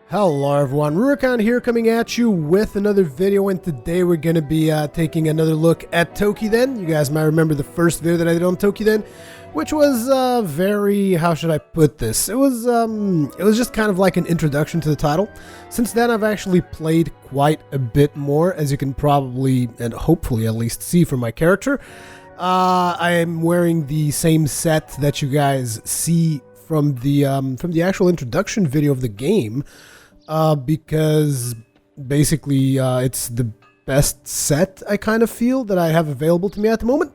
Hello everyone, Rurikhan here coming at you with another video, and today we're going to be taking another look at Toukiden. You guys might remember the first video that I did on Toukiden, which was very, how should I put this? It was just kind of like an introduction to the title. Since then I've actually played quite a bit more, as you can probably and hopefully at least see from my character. I am wearing the same set that you guys see from the actual introduction video of the game. Because basically it's the best set, I kind of feel, that I have available to me at the moment.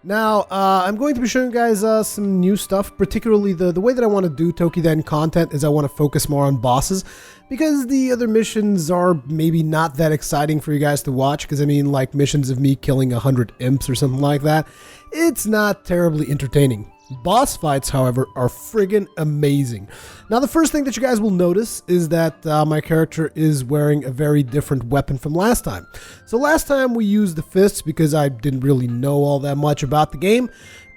Now, I'm going to be showing you guys some new stuff, particularly the way that I want to do Toukiden content is I want to focus more on bosses, because the other missions are maybe not that exciting for you guys to watch, because I mean, like missions of me killing 100 imps or something like that, it's not terribly entertaining. Boss fights, however, are friggin' amazing. Now, the first thing that you guys will notice is that my character is wearing a very different weapon from last time. So last time we used the fists because I didn't really know all that much about the game,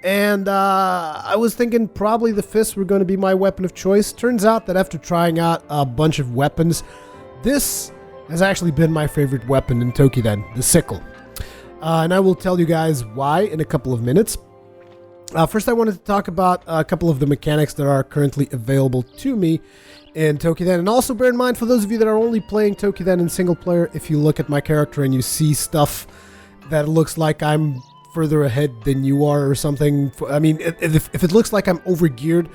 and I was thinking probably the fists were going to be my weapon of choice. Turns out that after trying out a bunch of weapons, this has actually been my favorite weapon in Toukiden, the sickle. And I will tell you guys why in a couple of minutes. First, I wanted to talk about a couple of the mechanics that are currently available to me in Toukiden. And also bear in mind, for those of you that are only playing Toukiden in single player, if you look at my character and you see stuff that looks like I'm further ahead than you are or something, I mean, if it looks like I'm overgeared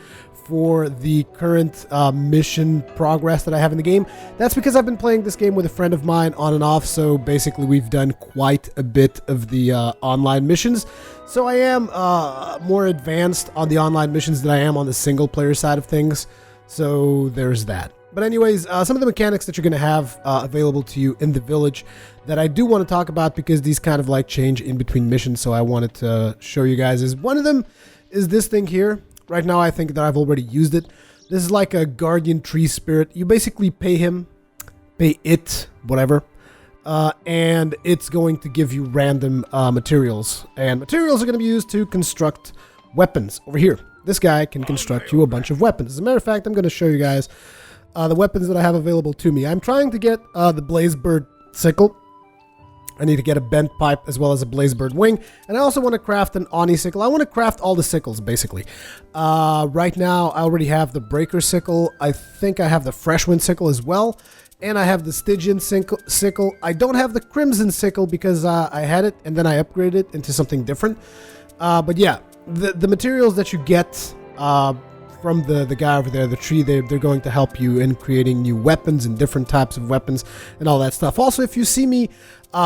for the current mission progress that I have in the game, that's because I've been playing this game with a friend of mine on and off. So basically we've done quite a bit of the online missions. So I am more advanced on the online missions than I am on the single player side of things. So there's that. But anyways, some of the mechanics that you're going to have available to you in the village that I do want to talk about, because these kind of like change in between missions. So I wanted to show you guys is one of them is this thing here. Right now, I think that I've already used it. This is like a guardian tree spirit. You basically pay it, whatever, and it's going to give you random materials. And materials are going to be used to construct weapons. Over here, this guy can construct you a bunch of weapons. As a matter of fact, I'm going to show you guys the weapons that I have available to me. I'm trying to get the Blazebird sickle. I need to get a bent pipe as well as a Blazebird wing. And I also want to craft an Oni sickle. I want to craft all the sickles, basically. Right now, I already have the Breaker sickle. I think I have the Freshwind sickle as well. And I have the Stygian sickle. I don't have the Crimson sickle because I had it and then I upgraded it into something different. But yeah, the materials that you get from the guy over there, the tree, they're going to help you in creating new weapons and different types of weapons and all that stuff. Also, if you see me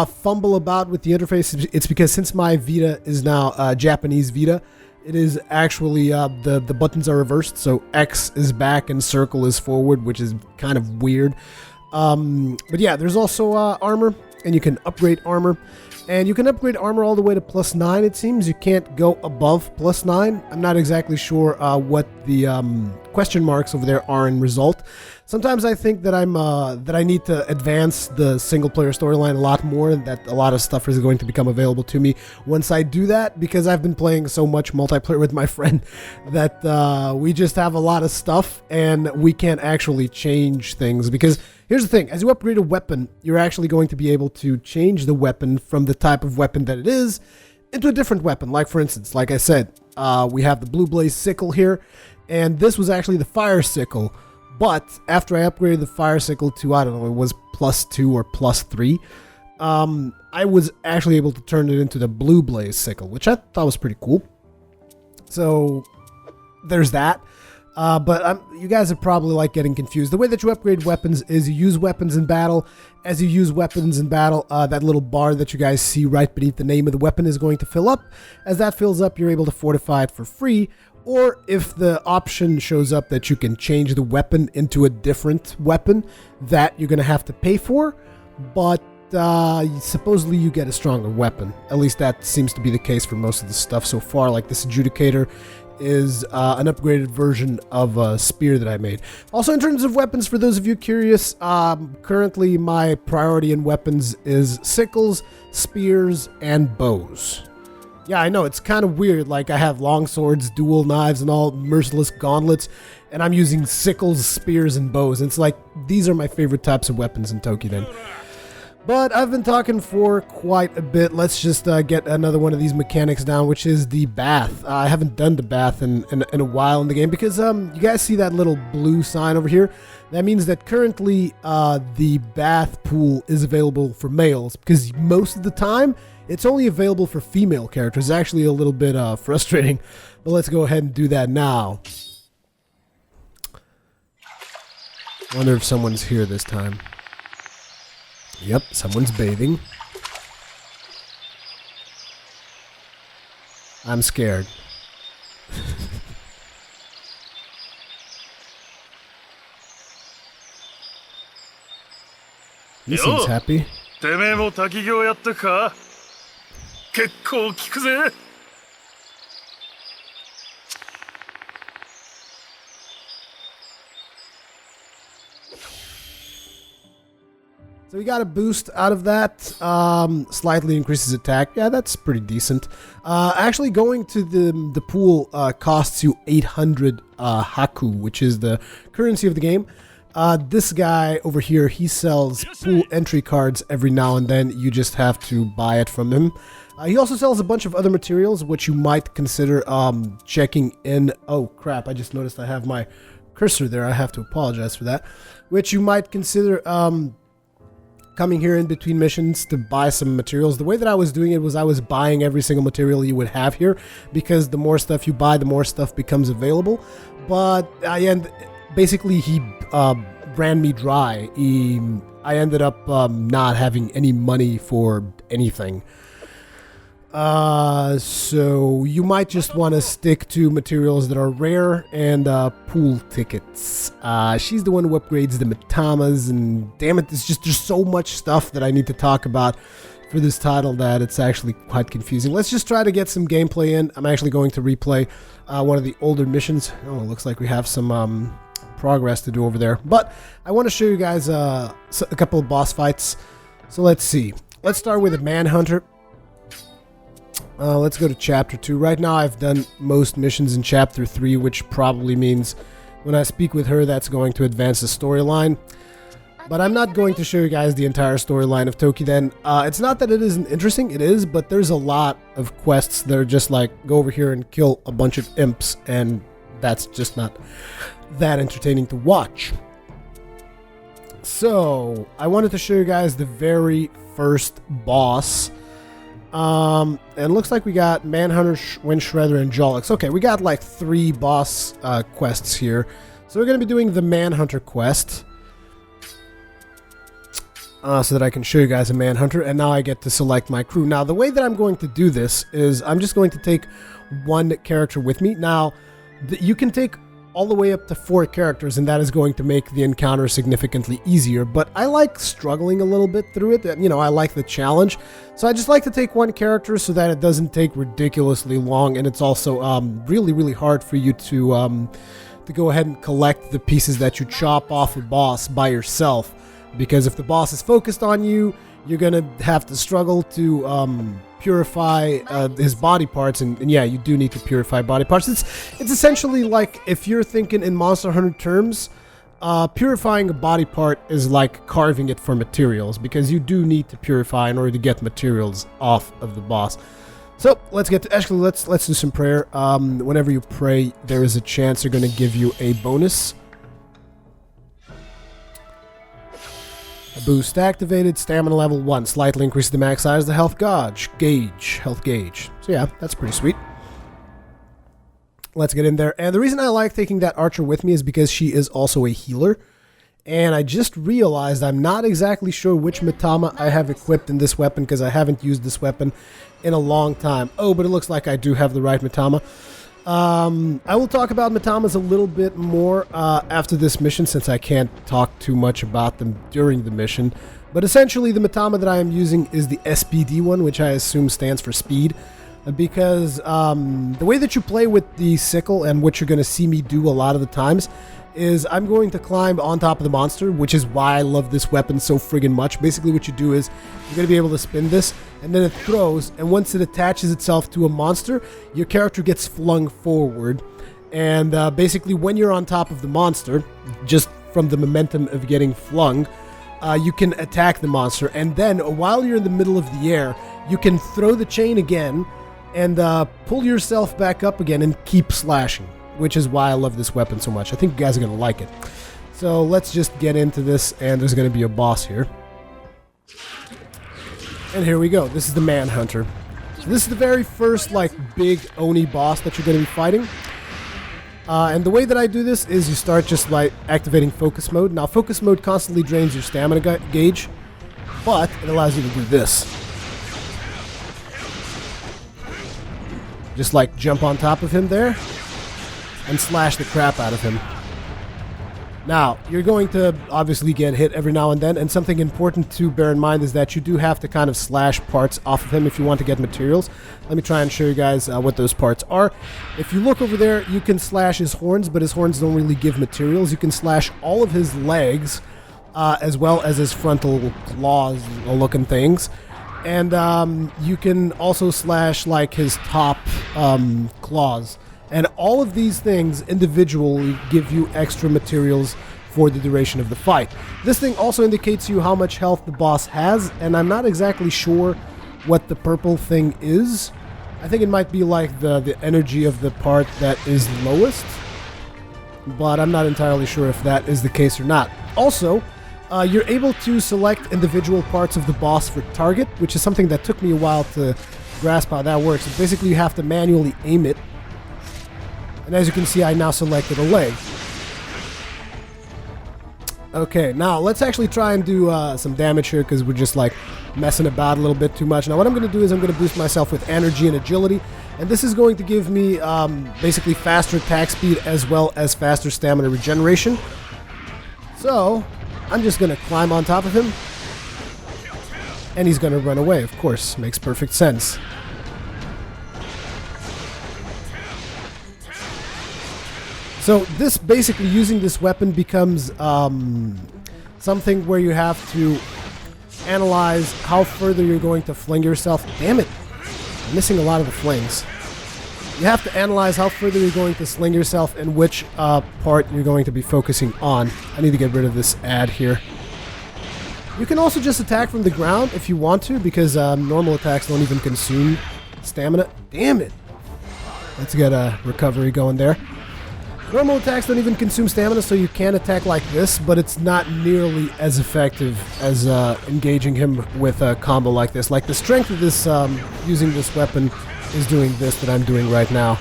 fumble about with the interface, it's because since my Vita is now Japanese Vita, it is actually the buttons are reversed, so X is back and circle is forward, which is kind of weird. But yeah, there's also armor, and you can upgrade armor. And you can upgrade armor all the way to +9, it seems. You can't go above +9. I'm not exactly sure what the question marks over there are in result. Sometimes I think that that I need to advance the single-player storyline a lot more, and that a lot of stuff is going to become available to me once I do that, because I've been playing so much multiplayer with my friend that we just have a lot of stuff, and we can't actually change things, because here's the thing, as you upgrade a weapon, you're actually going to be able to change the weapon from the type of weapon that it is into a different weapon. Like, for instance, like I said, we have the Blue Blaze sickle here, and this was actually the Fire sickle. But after I upgraded the Fire sickle to, I don't know, it was +2 or +3, I was actually able to turn it into the Blue Blaze sickle, which I thought was pretty cool. So there's that. But you guys are probably like getting confused. The way that you upgrade weapons is you use weapons in battle. As you use weapons in battle, that little bar that you guys see right beneath the name of the weapon is going to fill up. As that fills up, you're able to fortify it for free. Or if the option shows up that you can change the weapon into a different weapon, that you're going to have to pay for. But supposedly you get a stronger weapon. At least that seems to be the case for most of the stuff so far. Like this Adjudicator is an upgraded version of a spear that I made. Also, in terms of weapons, for those of you curious, currently my priority in weapons is sickles, spears, and bows. Yeah, I know, it's kind of weird. Like, I have long swords, dual knives, and all merciless gauntlets, and I'm using sickles, spears, and bows. And it's like, these are my favorite types of weapons in Toukiden. But I've been talking for quite a bit. Let's just get another one of these mechanics down, which is the bath. I haven't done the bath in a while in the game because you guys see that little blue sign over here? That means that currently the bath pool is available for males because most of the time it's only available for female characters. It's actually a little bit frustrating, but let's go ahead and do that now. I wonder if someone's here this time. Yep, someone's bathing. I'm scared. He seems happy. So we got a boost out of that, slightly increases attack. Yeah, that's pretty decent. Actually going to the pool costs you 800 haku, which is the currency of the game. This guy over here, he sells pool entry cards every now and then. You just have to buy it from him. He also sells a bunch of other materials, which you might consider checking in. Oh crap, I just noticed I have my cursor there. I have to apologize for that. Which you might consider coming here in between missions to buy some materials. The way that I was doing it was I was buying every single material you would have here, because the more stuff you buy, the more stuff becomes available. But basically he ran me dry. I ended up not having any money for anything. So you might just want to stick to materials that are rare and pool tickets. She's the one who upgrades the Matamas, and damn it, there's so much stuff that I need to talk about for this title that it's actually quite confusing. Let's just try to get some gameplay in. I'm actually going to replay one of the older missions. Oh, it looks like we have some progress to do over there. But I want to show you guys a couple of boss fights. So let's see. Let's start with a Manhunter. Let's go to Chapter 2. Right now I've done most missions in Chapter 3, which probably means when I speak with her, that's going to advance the storyline. But I'm not going to show you guys the entire storyline of Toukiden. It's not that it isn't interesting, it is, but there's a lot of quests that are just like, go over here and kill a bunch of imps, and that's just not that entertaining to watch. So, I wanted to show you guys the very first boss. And it looks like we got Manhunter, Wind Shredder, and Jolix. Okay, we got like 3 boss quests here. So we're going to be doing the Manhunter quest. So that I can show you guys a Manhunter, and now I get to select my crew. Now, the way that I'm going to do this is I'm just going to take one character with me. Now, you can take all the way up to 4 characters, and that is going to make the encounter significantly easier, but I like struggling a little bit through it. You know, I like the challenge, so I just like to take one character so that it doesn't take ridiculously long, and it's also really hard for you to go ahead and collect the pieces that you chop off a boss by yourself, because if the boss is focused on you, you're gonna have to struggle to purify his body parts, and yeah, you do need to purify body parts. It's essentially like, if you're thinking in Monster Hunter terms, purifying a body part is like carving it for materials, because you do need to purify in order to get materials off of the boss. So let's get to, actually let's do some prayer. Whenever you pray, there is a chance they're going to give you a bonus. A boost activated, stamina level 1, slightly increases the max size of the health gauge. So yeah, that's pretty sweet. Let's get in there. And the reason I like taking that archer with me is because she is also a healer. And I just realized I'm not exactly sure which Matama I have equipped in this weapon, because I haven't used this weapon in a long time. Oh, but it looks like I do have the right Matama. I will talk about Matamas a little bit more after this mission, since I can't talk too much about them during the mission. But essentially, the Matama that I am using is the SPD one, which I assume stands for speed, because the way that you play with the sickle, and what you're going to see me do a lot of the times, is I'm going to climb on top of the monster, which is why I love this weapon so friggin' much. Basically what you do is you're going to be able to spin this, and then it throws, and once it attaches itself to a monster, your character gets flung forward. And basically when you're on top of the monster, just from the momentum of getting flung, you can attack the monster. And then while you're in the middle of the air, you can throw the chain again and pull yourself back up again and keep slashing, which is why I love this weapon so much. I think you guys are going to like it. So let's just get into this, and there's going to be a boss here. And here we go. This is the Manhunter. So this is the very first, like, big Oni boss that you're going to be fighting. And the way that I do this is you start just by activating focus mode. Now, focus mode constantly drains your stamina gauge, but it allows you to do this. Just, like, jump on top of him there and slash the crap out of him. Now, you're going to obviously get hit every now and then, and something important to bear in mind is that you do have to kind of slash parts off of him if you want to get materials. Let me try and show you guys what those parts are. If you look over there, you can slash his horns, but his horns don't really give materials. You can slash all of his legs, as well as his frontal claws looking things. And you can also slash, like, his top claws. And all of these things individually give you extra materials for the duration of the fight. This thing also indicates you how much health the boss has, and I'm not exactly sure what the purple thing is. I think it might be like the energy of the part that is lowest, but I'm not entirely sure if that is the case or not. Also, you're able to select individual parts of the boss for target, which is something that took me a while to grasp how that works. So basically, you have to manually aim it. And as you can see, I now selected a leg. Okay, now let's actually try and do some damage here, because we're just like messing about a little bit too much. Now what I'm going to do is I'm going to boost myself with energy and agility, and this is going to give me basically faster attack speed as well as faster stamina regeneration. So I'm just going to climb on top of him, and he's going to run away, of course. Makes perfect sense. So this basically, using this weapon becomes something where you have to analyze how further you're going to fling yourself. Damn it, I'm missing a lot of the flings. You have to analyze how further you're going to sling yourself and which part you're going to be focusing on. I need to get rid of this ad here. You can also just attack from the ground if you want to, because normal attacks don't even consume stamina. Damn it. Let's get a recovery going there. Normal attacks don't even consume stamina, so you can attack like this, but it's not nearly as effective as engaging him with a combo like this. Like, the strength of this, using this weapon, is doing this that I'm doing right now.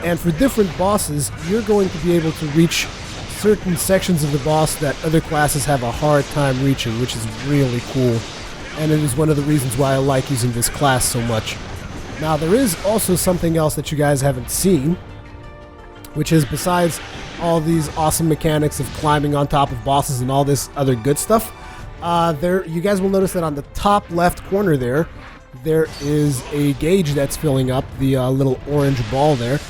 And for different bosses, you're going to be able to reach certain sections of the boss that other classes have a hard time reaching, which is really cool. And it is one of the reasons why I like using this class so much. Now, there is also something else that you guys haven't seen, which is, besides all these awesome mechanics of climbing on top of bosses and all this other good stuff, you guys will notice that on the top left corner there is a gauge that's filling up, the little orange ball there,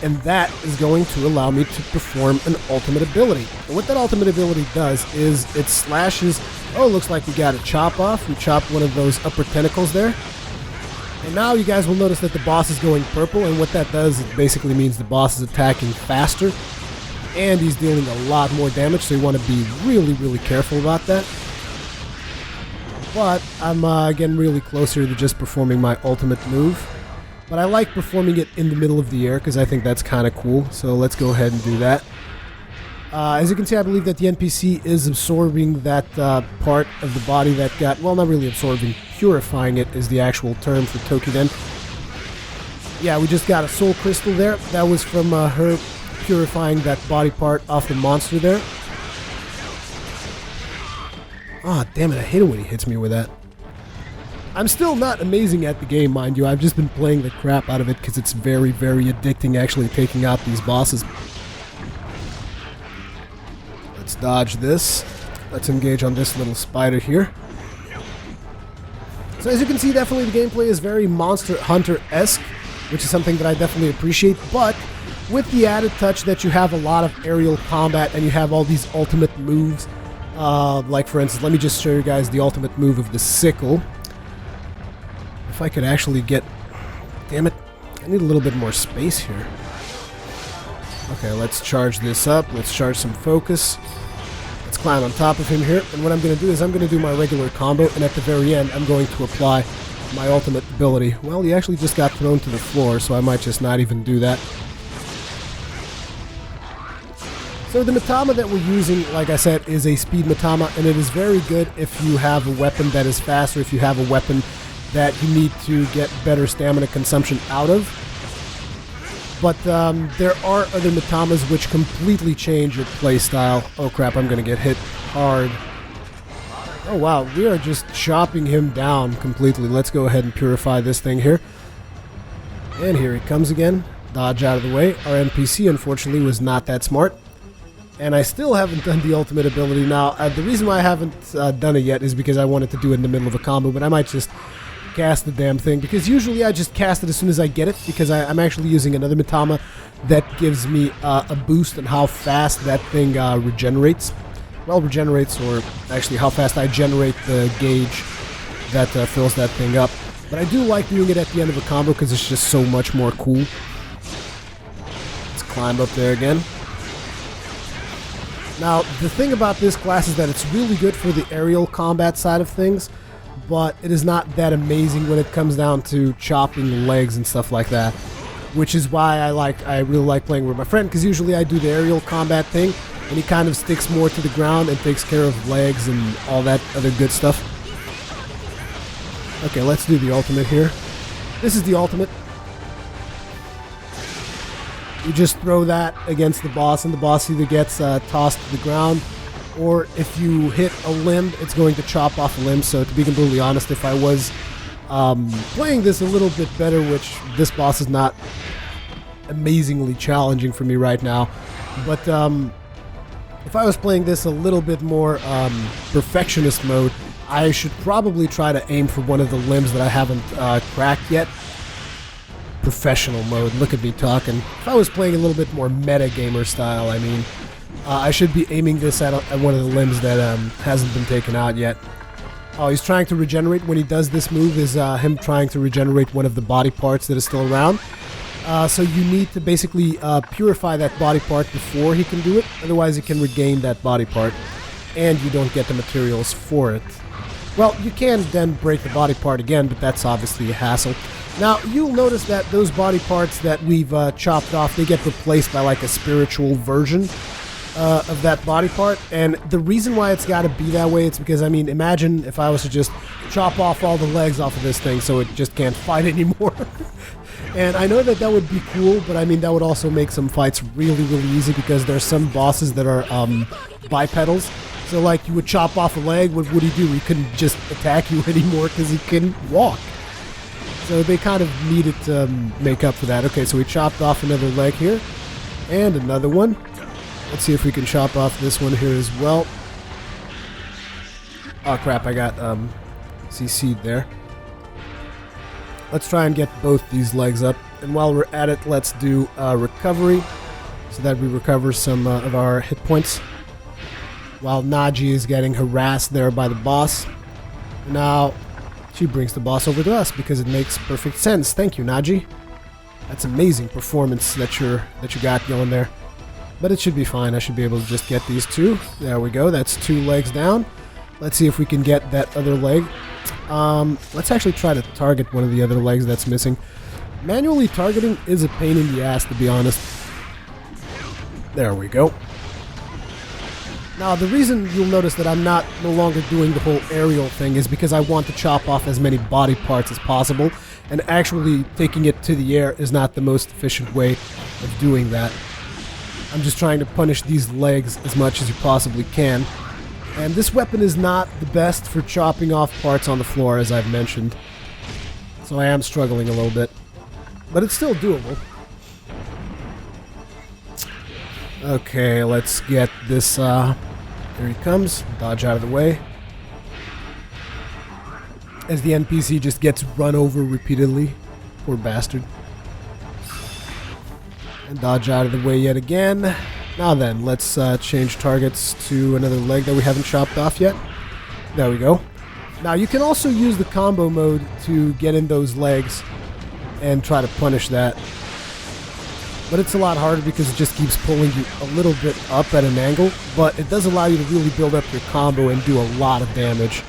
and that is going to allow me to perform an ultimate ability. And what that ultimate ability does is it slashes. Oh, looks like we got a chop off. We chopped one of those upper tentacles there. And now you guys will notice that the boss is going purple, and what that does, it basically means the boss is attacking faster, and he's dealing a lot more damage, so you want to be really, really careful about that. But I'm getting really closer to just performing my ultimate move. But I like performing it in the middle of the air, because I think that's kind of cool, so let's go ahead and do that. As you can see, I believe that the NPC is absorbing that part of the body that got, well, not really absorbing, purifying it is the actual term for Toukiden. Yeah, we just got a soul crystal there. That was from her purifying that body part off the monster there. Ah, damn it, I hate it when he hits me with that. I'm still not amazing at the game, mind you. I've just been playing the crap out of it because it's very, very addicting actually taking out these bosses. Let's dodge this. Let's engage on this little spider here. So as you can see, definitely the gameplay is very Monster Hunter-esque, which is something that I definitely appreciate, but with the added touch that you have a lot of aerial combat and you have all these ultimate moves. Like for instance, let me just show you guys the ultimate move of the sickle. If I could actually get... Damn it, I need a little bit more space here. Okay, let's charge this up. Let's charge some focus. Let's climb on top of him here. And what I'm going to do is I'm going to do my regular combo, and at the very end, I'm going to apply my ultimate ability. Well, he actually just got thrown to the floor, so I might just not even do that. So the Mitama that we're using, like I said, is a speed Mitama, and it is very good if you have a weapon that is fast, or if you have a weapon that you need to get better stamina consumption out of. But there are other Mitamas which completely change your playstyle. Oh crap, I'm going to get hit hard. Oh wow, we are just chopping him down completely. Let's go ahead and purify this thing here. And here he comes again. Dodge out of the way. Our NPC, unfortunately, was not that smart. And I still haven't done the ultimate ability. Now, the reason why I haven't done it yet is because I wanted to do it in the middle of a combo, but I might just cast the damn thing, because usually I just cast it as soon as I get it, because I'm actually using another Mitama that gives me a boost on how fast that thing regenerates. Well, regenerates, or actually how fast I generate the gauge that fills that thing up. But I do like doing it at the end of a combo because it's just so much more cool. Let's climb up there again. Now, the thing about this class is that it's really good for the aerial combat side of things, but it is not that amazing when it comes down to chopping legs and stuff like that. Which is why I really like playing with my friend, because usually I do the aerial combat thing, and he kind of sticks more to the ground and takes care of legs and all that other good stuff. Okay, let's do the ultimate here. This is the ultimate. You just throw that against the boss, and the boss either gets tossed to the ground, or if you hit a limb, it's going to chop off a limb. So to be completely honest, if I was playing this a little bit better, which this boss is not amazingly challenging for me right now, but if I was playing this a little bit more perfectionist mode, I should probably try to aim for one of the limbs that I haven't cracked yet. Professional mode, look at me talking. If I was playing a little bit more meta gamer style, I mean, I should be aiming this at one of the limbs that hasn't been taken out yet. Oh, he's trying to regenerate. When he does this move is him trying to regenerate one of the body parts that is still around. So you need to basically purify that body part before he can do it. Otherwise, he can regain that body part, and you don't get the materials for it. Well, you can then break the body part again, but that's obviously a hassle. Now, you'll notice that those body parts that we've chopped off, they get replaced by like a spiritual version of that body part. And the reason why it's got to be that way, it's because, I mean, imagine if I was to just chop off all the legs off of this thing so it just can't fight anymore. And I know that that would be cool, but I mean, that would also make some fights really, really easy, because there's some bosses that are bipedals. So, like, you would chop off a leg, what would he do? He couldn't just attack you anymore because he couldn't walk. So they kind of needed to make up for that. Okay, so we chopped off another leg here, and another one. Let's see if we can chop off this one here as well. Oh crap, I got CC'd there. Let's try and get both these legs up. And while we're at it, let's do recovery, so that we recover some of our hit points. While Naji is getting harassed there by the boss. Now, she brings the boss over to us because it makes perfect sense. Thank you, Naji. That's amazing performance that you got going there. But it should be fine. I should be able to just get these two. There we go. That's 2 legs down. Let's see if we can get that other leg. Let's actually try to target one of the other legs that's missing. Manually targeting is a pain in the ass, to be honest. There we go. Now, the reason you'll notice that I'm no longer doing the whole aerial thing is because I want to chop off as many body parts as possible, and actually taking it to the air is not the most efficient way of doing that. I'm just trying to punish these legs as much as you possibly can. And this weapon is not the best for chopping off parts on the floor, as I've mentioned. So I am struggling a little bit. But it's still doable. Okay, let's get this, here he comes. Dodge out of the way. As the NPC just gets run over repeatedly. Poor bastard. And dodge out of the way yet again. Now then, let's change targets to another leg that we haven't chopped off yet. There we go. Now you can also use the combo mode to get in those legs and try to punish that. But it's a lot harder because it just keeps pulling you a little bit up at an angle. But it does allow you to really build up your combo and do a lot of damage.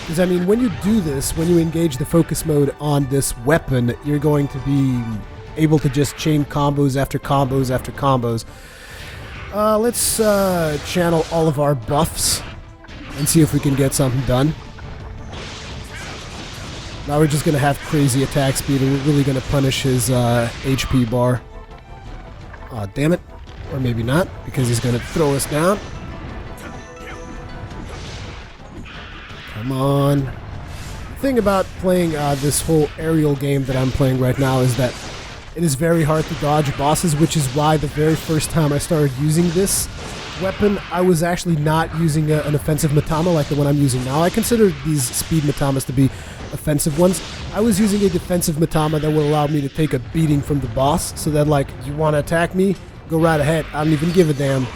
Because, I mean, when you do this, when you engage the focus mode on this weapon, you're going to be able to just chain combos after combos after combos. Let's channel all of our buffs and see if we can get something done. Now we're just going to have crazy attack speed, and we're really going to punish his HP bar. Aw, damn it. Or maybe not, because he's going to throw us down. Come on. The thing about playing this whole aerial game that I'm playing right now is that it is very hard to dodge bosses, which is why the very first time I started using this weapon, I was actually not using an offensive Matama like the one I'm using now. I consider these speed Matamas to be offensive ones. I was using a defensive Matama that would allow me to take a beating from the boss, so that, like, you want to attack me? Go right ahead. I don't even give a damn.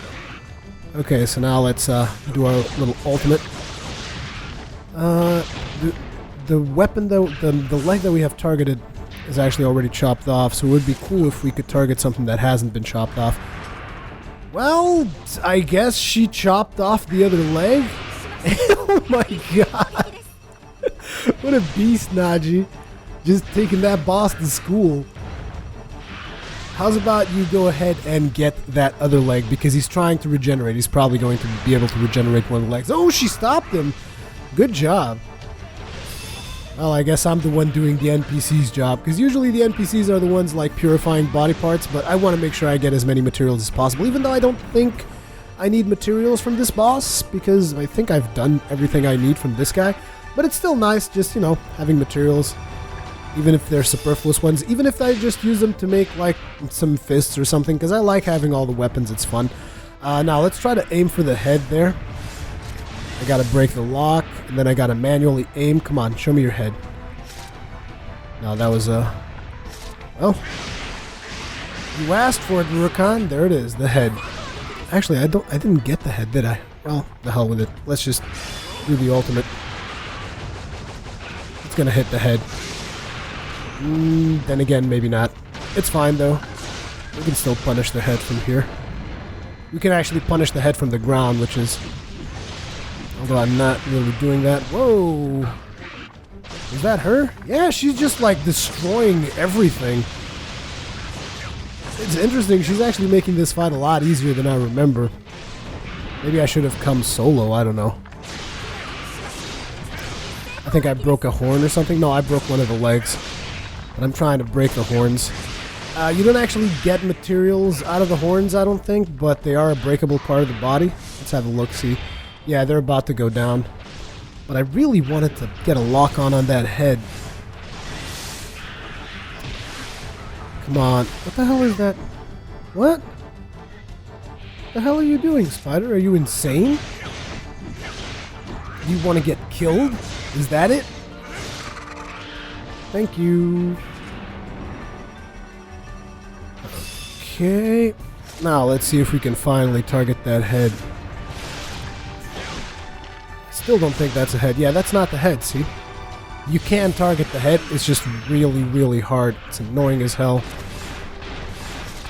Okay, so now let's do our little ultimate. The weapon, though, the leg that we have targeted is actually already chopped off, so it would be cool if we could target something that hasn't been chopped off. Well, I guess she chopped off the other leg? Oh my god! What a beast, Naji. Just taking that boss to school. How's about you go ahead and get that other leg, because he's trying to regenerate. He's probably going to be able to regenerate one of the legs. Oh, she stopped him! Good job. Well, I guess I'm the one doing the NPC's job, because usually the NPCs are the ones like purifying body parts, but I want to make sure I get as many materials as possible, even though I don't think I need materials from this boss, because I think I've done everything I need from this guy. But it's still nice just, you know, having materials, even if they're superfluous ones, even if I just use them to make like some fists or something, because I like having all the weapons. It's fun. Now let's try to aim for the head there. I gotta break the lock, and then I gotta manually aim. Come on, show me your head. No, that was well, you asked for it, Rurikhan. There it is, the head. Actually, I didn't get the head, did I? Well, the hell with it. Let's just do the ultimate. It's gonna hit the head. Then again, maybe not. It's fine though. We can still punish the head from here. We can actually punish the head from the ground, which is... although I'm not really doing that. Whoa! Is that her? Yeah, she's just like destroying everything. It's interesting, she's actually making this fight a lot easier than I remember. Maybe I should have come solo, I don't know. I think I broke a horn or something. No, I broke one of the legs. But I'm trying to break the horns. You don't actually get materials out of the horns, I don't think, but they are a breakable part of the body. Let's have a look-see. Yeah, they're about to go down. But I really wanted to get a lock on that head. Come on. What the hell is that? What? The hell are you doing, Spider? Are you insane? You want to get killed? Is that it? Thank you. Okay. Now let's see if we can finally target that head. Still don't think that's a head. Yeah, that's not the head, see? You can target the head, it's just really, really hard. It's annoying as hell.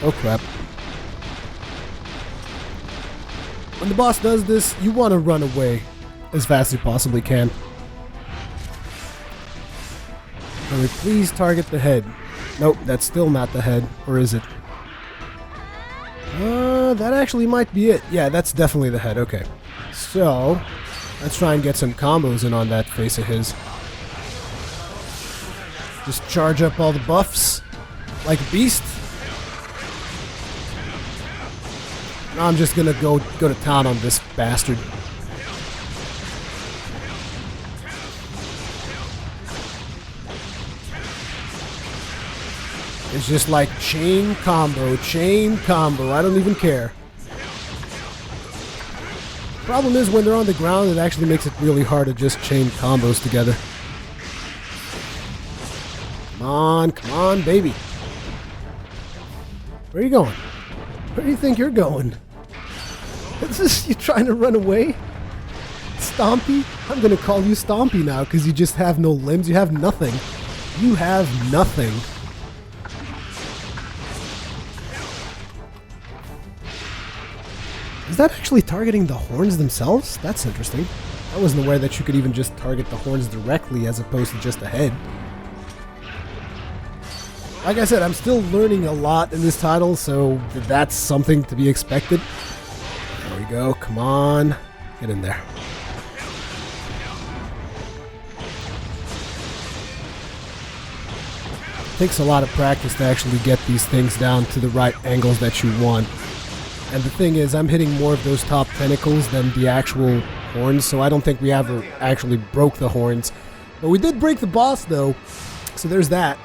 Oh crap. When the boss does this, you want to run away as fast as you possibly can. Can we please target the head? Nope, that's still not the head. Or is it? That actually might be it. Yeah, that's definitely the head. Okay. So... let's try and get some combos in on that face of his. Just charge up all the buffs like a beast. Now I'm just gonna go to town on this bastard. It's just like chain combo, I don't even care. Problem is, when they're on the ground, it actually makes it really hard to just chain combos together. Come on, baby. Where are you going? Where do you think you're going? Is this you trying to run away? Stompy? I'm gonna call you Stompy now because you just have no limbs. You have nothing. You have nothing. Is that actually targeting the horns themselves? That's interesting. I wasn't aware that you could even just target the horns directly as opposed to just the head. Like I said, I'm still learning a lot in this title, so that's something to be expected. There we go. Come on. Get in there. It takes a lot of practice to actually get these things down to the right angles that you want. And the thing is, I'm hitting more of those top tentacles than the actual horns, so I don't think we ever actually broke the horns. But we did break the boss, though, so there's that.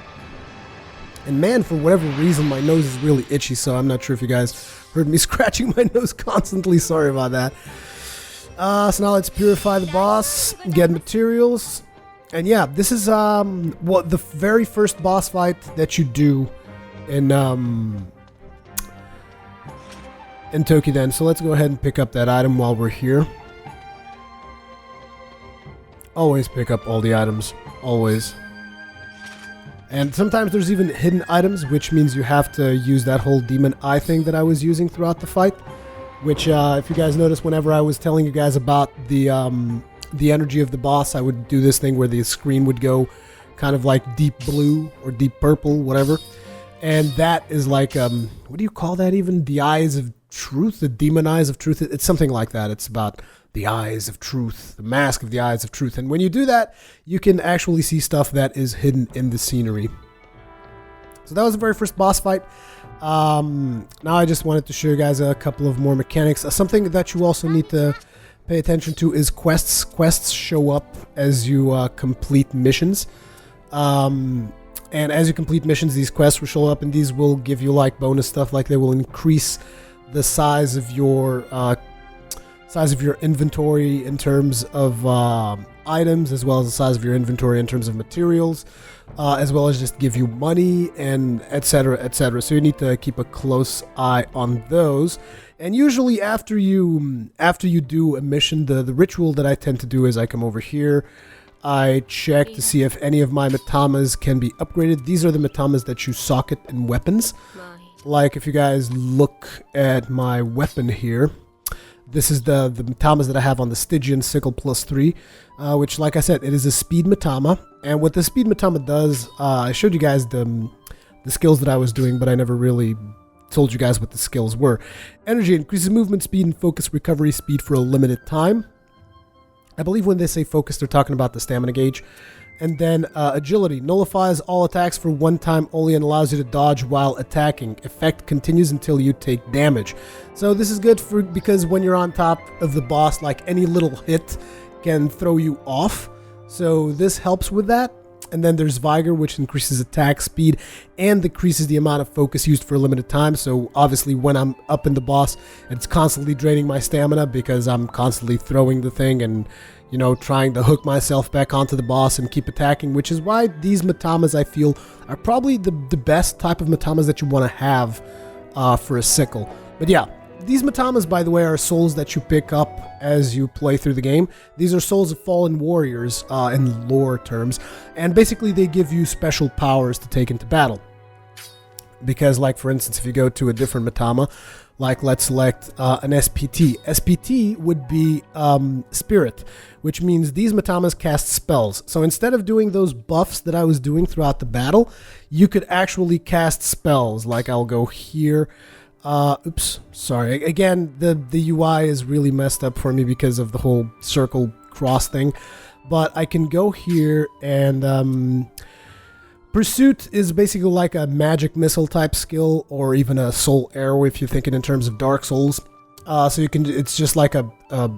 And man, for whatever reason, my nose is really itchy, so I'm not sure if you guys heard me scratching my nose constantly. Sorry about that. So now let's purify the boss, get materials. And yeah, this is what the very first boss fight that you do in Toukiden. So let's go ahead and pick up that item while we're here. Always pick up all the items. Always. And sometimes there's even hidden items, which means you have to use that whole demon eye thing that I was using throughout the fight. Which, if you guys notice, whenever I was telling you guys about the energy of the boss, I would do this thing where the screen would go kind of like deep blue or deep purple, whatever. And that is like, what do you call that even? The eyes of truth, the demon eyes of truth. It's something like that. It's about the eyes of truth, the mask of the eyes of truth. And when you do that, you can actually see stuff that is hidden in the scenery. So that was the very first boss fight. Now I just wanted to show you guys a couple of more mechanics. Something that you also need to pay attention to is quests. Quests show up as you complete missions. And as you complete missions, these quests will show up, and these will give you like bonus stuff, like they will increase the size of your inventory in terms of items, as well as the size of your inventory in terms of materials, as well as just give you money and etc, etc. So you need to keep a close eye on those. And usually after you do a mission, the ritual that I tend to do is I come over here, I check to see if any of my matamas can be upgraded. These are the matamas that you socket in weapons. Like if you guys look at my weapon here, this is the matamas that I have on the Stygian Sickle +3, which, like I said, it is a speed matama. And what the speed matama does, I showed you guys the skills that I was doing, but I never really told you guys what the skills were. Energy increases movement speed and focus recovery speed for a limited time. I believe when they say focus, they're talking about the stamina gauge. And then agility nullifies all attacks for one time only and allows you to dodge while attacking. Effect continues until you take damage. So this is good because when you're on top of the boss, like any little hit can throw you off. So this helps with that. And then there's Vigor, which increases attack speed and decreases the amount of focus used for a limited time. So obviously when I'm up in the boss, it's constantly draining my stamina because I'm constantly throwing the thing and, you know, trying to hook myself back onto the boss and keep attacking, which is why these matamas, I feel, are probably the best type of matamas that you want to have for a sickle. But yeah, these matamas, by the way, are souls that you pick up as you play through the game. These are souls of fallen warriors in lore terms, and basically they give you special powers to take into battle. Because, like, for instance, if you go to a different matama, like let's select an SPT. SPT would be Spirit, which means these matamas cast spells. So instead of doing those buffs that I was doing throughout the battle, you could actually cast spells. Like I'll go here. Oops, sorry. Again, the UI is really messed up for me because of the whole circle cross thing. But I can go here and Pursuit is basically like a magic missile type skill, or even a soul arrow if you're thinking in terms of Dark Souls. So you can, it's just like a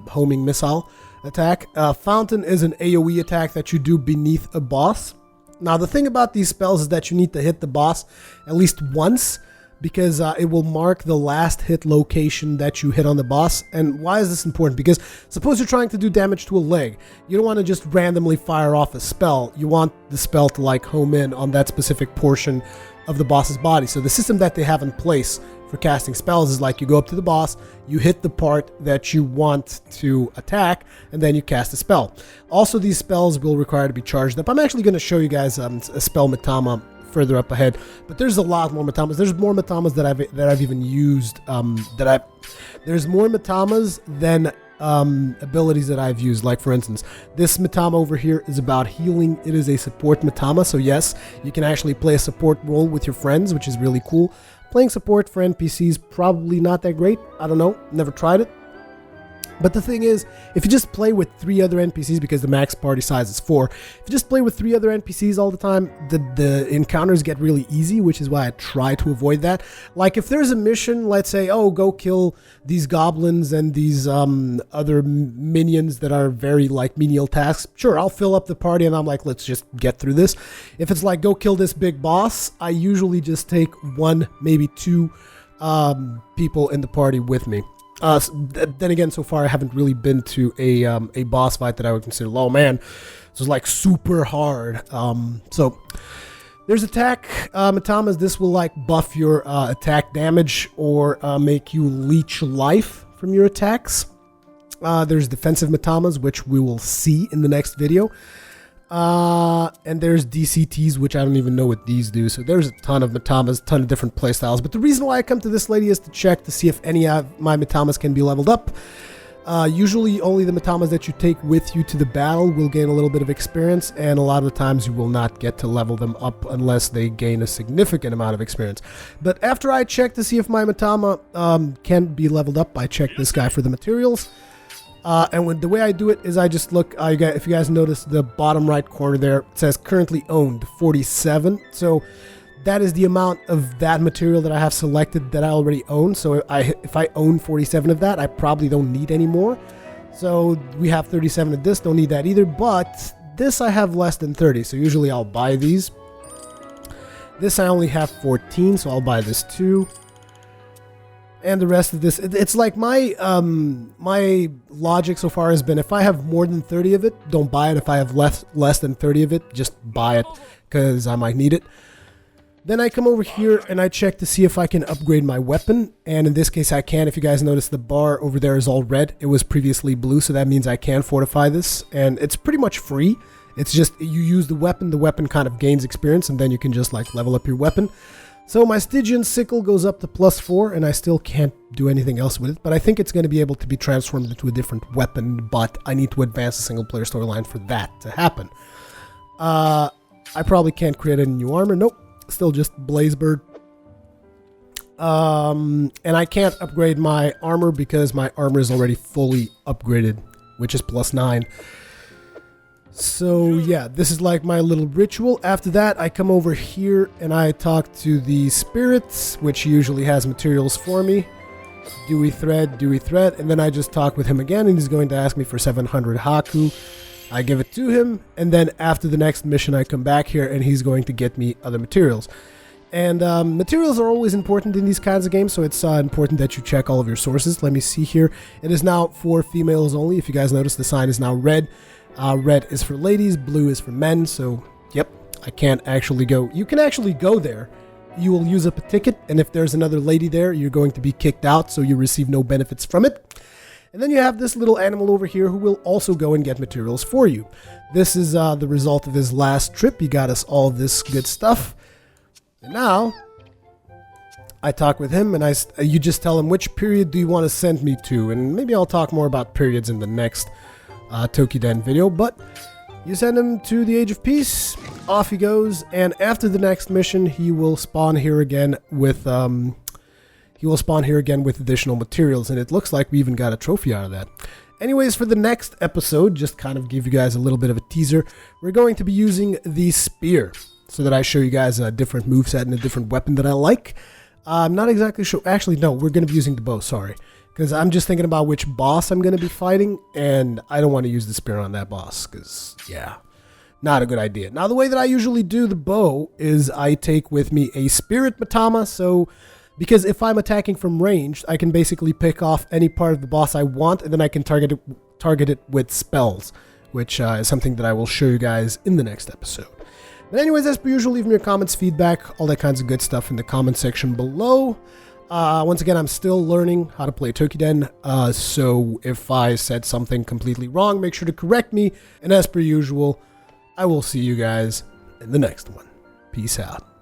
homing missile attack. Fountain is an AoE attack that you do beneath a boss. Now the thing about these spells is that you need to hit the boss at least once, because it will mark the last hit location that you hit on the boss. And why is this important? Because suppose you're trying to do damage to a leg. You don't want to just randomly fire off a spell. You want the spell to like home in on that specific portion of the boss's body. So the system that they have in place for casting spells is like you go up to the boss, you hit the part that you want to attack, and then you cast a spell. Also, these spells will require to be charged up. I'm actually going to show you guys a spell Matama further up ahead, but there's a lot more Matamas. There's more Matamas that I've even used. There's more Matamas than abilities that I've used. Like for instance, this Matama over here is about healing. It is a support Matama, so yes, you can actually play a support role with your friends, which is really cool. Playing support for NPCs probably not that great. I don't know, never tried it. But the thing is, if you just play with 3 other NPCs, because the max party size is 4, if you just play with 3 other NPCs all the time, the encounters get really easy, which is why I try to avoid that. Like if there's a mission, let's say, oh, go kill these goblins and these other minions that are very like menial tasks, sure, I'll fill up the party and I'm like, let's just get through this. If it's like, go kill this big boss, I usually just take 1, maybe 2 people in the party with me. Then again, so far I haven't really been to a boss fight that I would consider, oh man, this was like super hard. So there's attack Matamas. This will like buff your attack damage or make you leech life from your attacks. There's defensive Matamas, which we will see in the next video. And there's DCTs, which I don't even know what these do. So there's a ton of Matamas, ton of different playstyles. But the reason why I come to this lady is to check to see if any of my Matamas can be leveled up. Usually only the Matamas that you take with you to the battle will gain a little bit of experience, and a lot of the times you will not get to level them up unless they gain a significant amount of experience. But after I check to see if my Matama can be leveled up, I check this guy for the materials. And the way I do it is I just look, if you guys notice the bottom right corner there, it says currently owned 47. So that is the amount of that material that I have selected that I already own. So if I own 47 of that, I probably don't need any more. So we have 37 of this, don't need that either. But this I have less than 30, so usually I'll buy these. This I only have 14, so I'll buy this too. And the rest of this, it's like my logic so far has been, if I have more than 30 of it, don't buy it. If I have less than 30 of it, just buy it, because I might need it. Then I come over here and I check to see if I can upgrade my weapon, and in this case I can. If you guys notice, the bar over there is all red. It was previously blue, so that means I can fortify this, and it's pretty much free. It's just you use the weapon kind of gains experience, and then you can just like level up your weapon. So my Stygian sickle goes up to +4, and I still can't do anything else with it, but I think it's going to be able to be transformed into a different weapon, but I need to advance the single-player storyline for that to happen. I probably can't create any new armor. Nope, still just Blazebird. And I can't upgrade my armor because my armor is already fully upgraded, which is +9. So yeah, this is like my little ritual. After that, I come over here and I talk to the spirits, which usually has materials for me. Dewy thread, and then I just talk with him again, and he's going to ask me for 700 Haku. I give it to him, and then after the next mission, I come back here and he's going to get me other materials. And materials are always important in these kinds of games, so it's important that you check all of your sources. Let me see here. It is now for females only. If you guys notice, the sign is now red. Red is for ladies, blue is for men, so yep, I can't actually go. You can actually go there. You will use up a ticket, and if there's another lady there, you're going to be kicked out, so you receive no benefits from it. And then you have this little animal over here who will also go and get materials for you. This is the result of his last trip. He got us all this good stuff. And now, I talk with him, and you just tell him which period do you want to send me to, and maybe I'll talk more about periods in the next Toukiden video, but you send him to the Age of Peace, off he goes, and after the next mission he will spawn here again with additional materials, and it looks like we even got a trophy out of that. Anyways, for the next episode, just kind of give you guys a little bit of a teaser, we're going to be using the spear, so that I show you guys a different moveset and a different weapon that I like. I'm not exactly sure, actually no, we're going to be using the bow, sorry. Because I'm just thinking about which boss I'm going to be fighting, and I don't want to use the spear on that boss, because, yeah, not a good idea. Now, the way that I usually do the bow is I take with me a spirit Matama, so, because if I'm attacking from range, I can basically pick off any part of the boss I want, and then I can target it with spells, which is something that I will show you guys in the next episode. But anyways, as per usual, leave me your comments, feedback, all that kinds of good stuff in the comment section below. Once again, I'm still learning how to play Toukiden, so if I said something completely wrong, make sure to correct me. And as per usual, I will see you guys in the next one. Peace out.